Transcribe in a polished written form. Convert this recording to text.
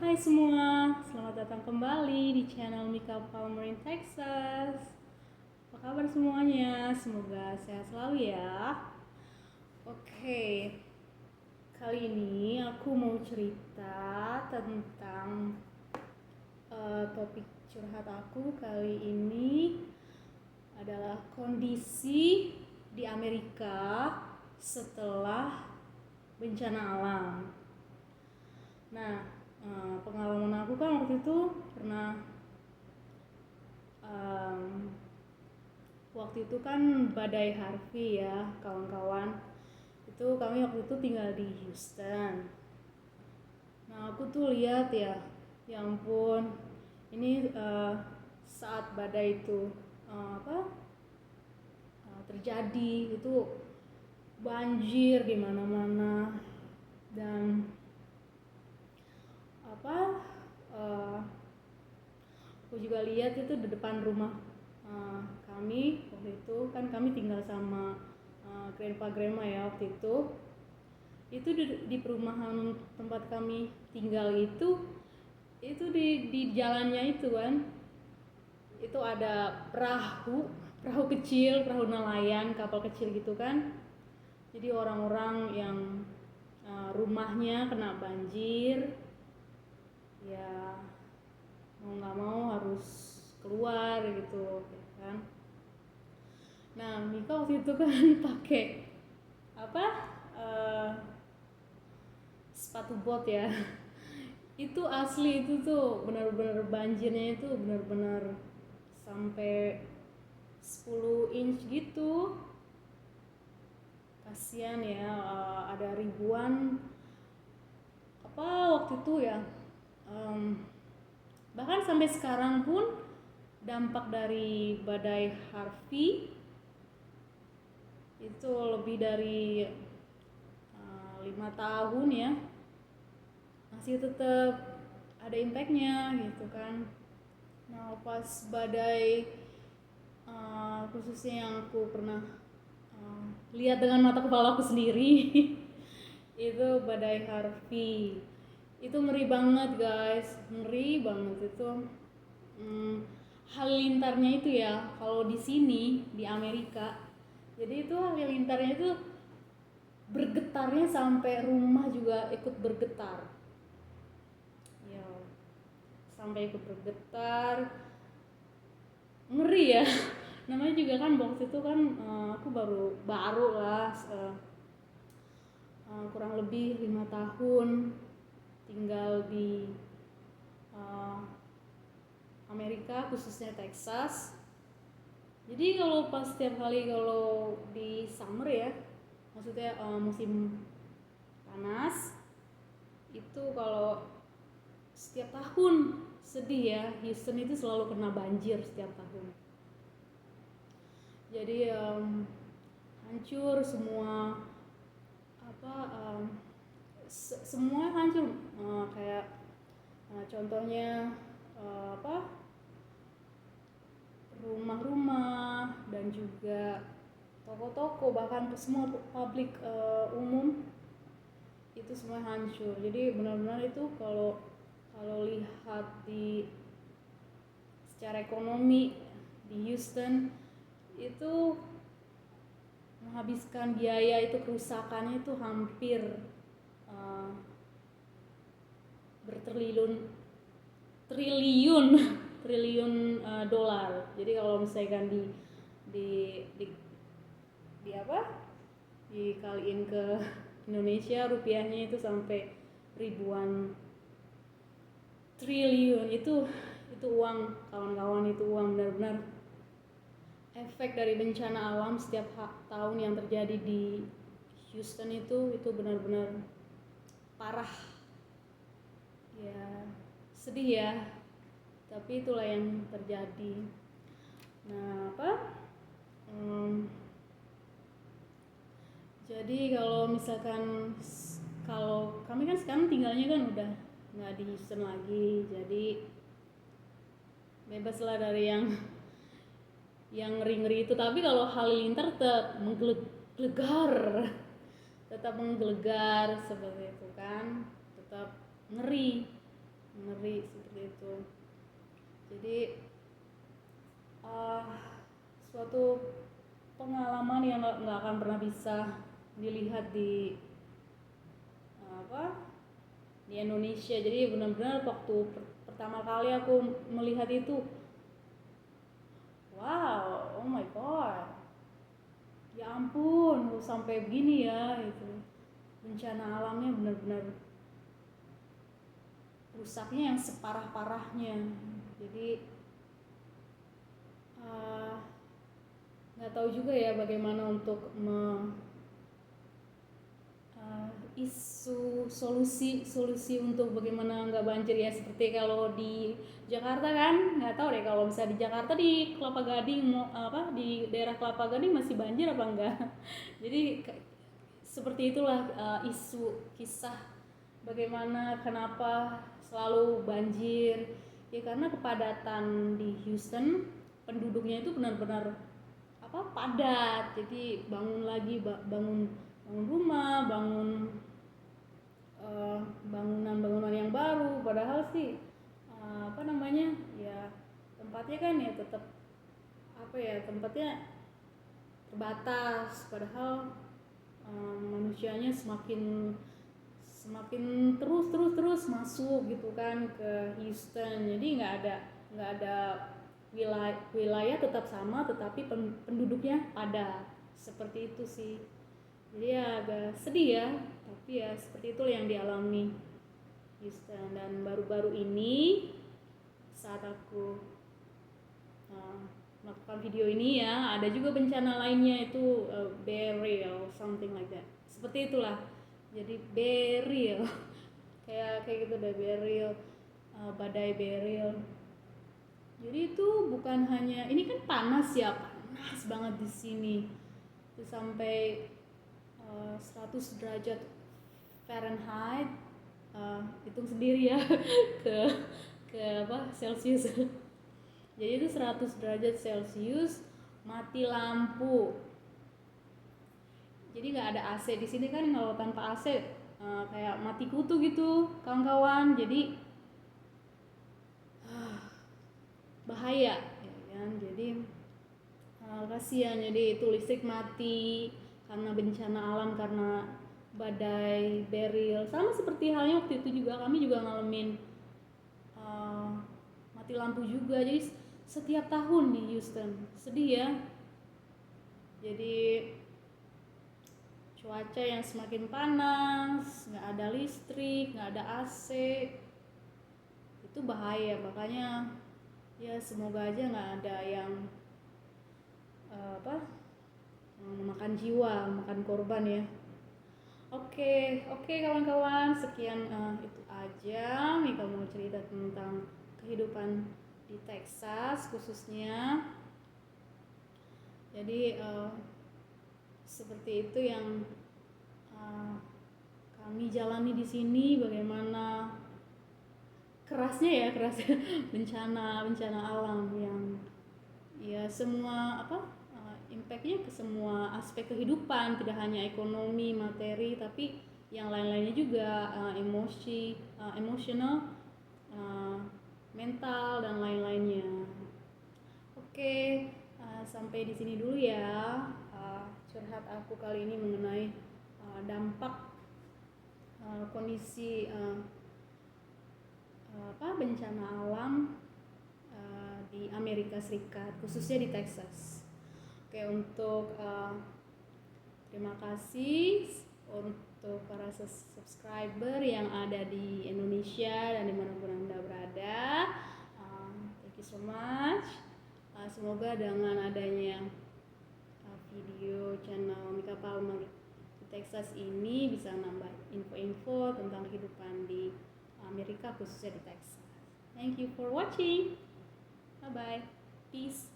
Hai semua, selamat datang kembali di channel Mika Palmer in Texas. Apa kabar semuanya? Semoga sehat selalu ya. Oke, kali ini aku mau cerita tentang topik curhat aku kali ini adalah kondisi di Amerika setelah bencana alam. Nah, pengalaman aku kan waktu itu pernah waktu itu kan badai Harvey ya kawan-kawan. Itu kami waktu itu tinggal di Houston. Nah aku tuh lihat ya ampun, ini saat badai itu terjadi itu banjir di mana-mana dan uh, aku juga lihat itu di depan rumah kami waktu itu kan kami tinggal sama grandpa ya waktu itu di perumahan tempat kami tinggal itu di jalannya itu kan itu ada perahu kecil, perahu nelayan, kapal kecil gitu kan. Jadi orang-orang yang rumahnya kena banjir ya mau nggak mau harus keluar gitu kan. Nah Mika waktu itu kan pakai apa sepatu bot ya. Itu asli, itu tuh benar-benar banjirnya itu benar-benar sampai 10 inch gitu. Kasian ya, ada ribuan waktu itu ya, bahkan sampai sekarang pun dampak dari badai Harvey itu lebih dari 5 tahun ya, masih tetap ada impactnya gitu kan. Nah pas badai khususnya yang aku pernah lihat dengan mata kepala aku sendiri itu badai Harvey, itu ngeri banget guys, ngeri banget itu. Halilintarnya itu ya, kalau di sini di Amerika, jadi itu halilintarnya itu bergetarnya sampai rumah juga ikut bergetar ya, sampai ikut bergetar, ngeri ya. Namanya juga kan waktu itu kan aku baru lah kurang lebih 5 tahun tinggal di Amerika, khususnya Texas. Jadi kalau pas setiap kali kalau di summer ya, maksudnya musim panas, itu kalau setiap tahun sedih ya, Houston itu selalu kena banjir setiap tahun. Jadi hancur semua semua hancur, kayak contohnya rumah-rumah dan juga toko-toko, bahkan semua publik umum itu semua hancur. Jadi benar-benar itu kalau lihat di secara ekonomi di Houston itu menghabiskan biaya, itu kerusakannya itu hampir uh, bertriliun triliun triliun dolar. Jadi kalau misalkan di di di apa dikaliin ke Indonesia rupiahnya itu sampai ribuan triliun. Itu uang kawan-kawan, itu uang benar-benar efek dari bencana alam setiap tahun yang terjadi di Houston itu benar-benar parah ya, sedih ya, tapi itulah yang terjadi. Nah jadi kalau misalkan, kalau kami kan sekarang tinggalnya kan udah nggak di Houston lagi, jadi bebas lah dari yang ngeri-ngeri itu. Tapi kalau halilintar tetap menggelegar, tetap menggelegar seperti itu kan, tetap ngeri. ngeri seperti itu. Jadi suatu pengalaman yang nggak akan pernah bisa dilihat di di Indonesia. Jadi benar-benar waktu pertama kali aku melihat itu, wow, oh my god, ya ampun, sampai begini ya itu. Bencana alamnya benar-benar rusaknya yang separah-parahnya. Jadi nggak tahu juga ya bagaimana untuk isu solusi untuk bagaimana nggak banjir ya, seperti kalau di Jakarta kan, nggak tahu deh kalau misalnya di Jakarta di Kelapa Gading di daerah Kelapa Gading masih banjir apa enggak. Jadi seperti itulah isu kisah bagaimana kenapa selalu banjir ya, karena kepadatan di Houston penduduknya itu benar-benar padat. Jadi bangun lagi bangun rumah, bangun bangunan yang baru, padahal sih ya tempatnya kan ya tetap tempatnya terbatas, padahal manusianya semakin terus masuk gitu kan ke Houston. Jadi nggak ada wilayah tetap sama, tetapi penduduknya padat, seperti itu sih. Jadi ya agak sedih ya, tapi ya seperti itu yang dialami Houston. Dan baru-baru ini saat aku melakukan video ini ya, ada juga bencana lainnya, itu Beryl, something like that, seperti itulah. Jadi Beryl kayak gitu deh, Beryl, badai Beryl. Jadi itu bukan hanya, ini kan panas banget di sini, itu sampai 100 derajat Fahrenheit, hitung sendiri ya ke Celsius. Jadi itu 100 derajat Celsius, mati lampu. Jadi nggak ada AC di sini kan, kalau tanpa AC kayak mati kutu gitu kawan-kawan. Jadi bahaya ya kan. Jadi kasihan, jadi itu listrik mati karena bencana alam, karena badai Beryl. Sama seperti halnya waktu itu juga kami juga ngalamin mati lampu juga. Jadi setiap tahun di Houston, sedih ya. Jadi cuaca yang semakin panas, nggak ada listrik, nggak ada AC, itu bahaya. Makanya ya semoga aja nggak ada yang memakan jiwa, memakan korban ya. Oke kawan-kawan, sekian itu aja Mika mau cerita tentang kehidupan di Texas khususnya. Jadi seperti itu yang kami jalani di sini, bagaimana kerasnya bencana alam yang ya semua impactnya ke semua aspek kehidupan, tidak hanya ekonomi, materi, tapi yang lain-lainnya juga, emosional, mental dan lain-lainnya. Oke, sampai di sini dulu ya curhat aku kali ini mengenai dampak kondisi bencana alam di Amerika Serikat, khususnya di Texas. Oke, untuk terima kasih untuk para subscriber yang ada di Indonesia dan dimanapun Anda berada. Thank you so much. Semoga dengan adanya video channel Mika Palmer di Texas ini bisa nambah info-info tentang kehidupan di Amerika, khususnya di Texas. Thank you for watching. Bye bye. Peace.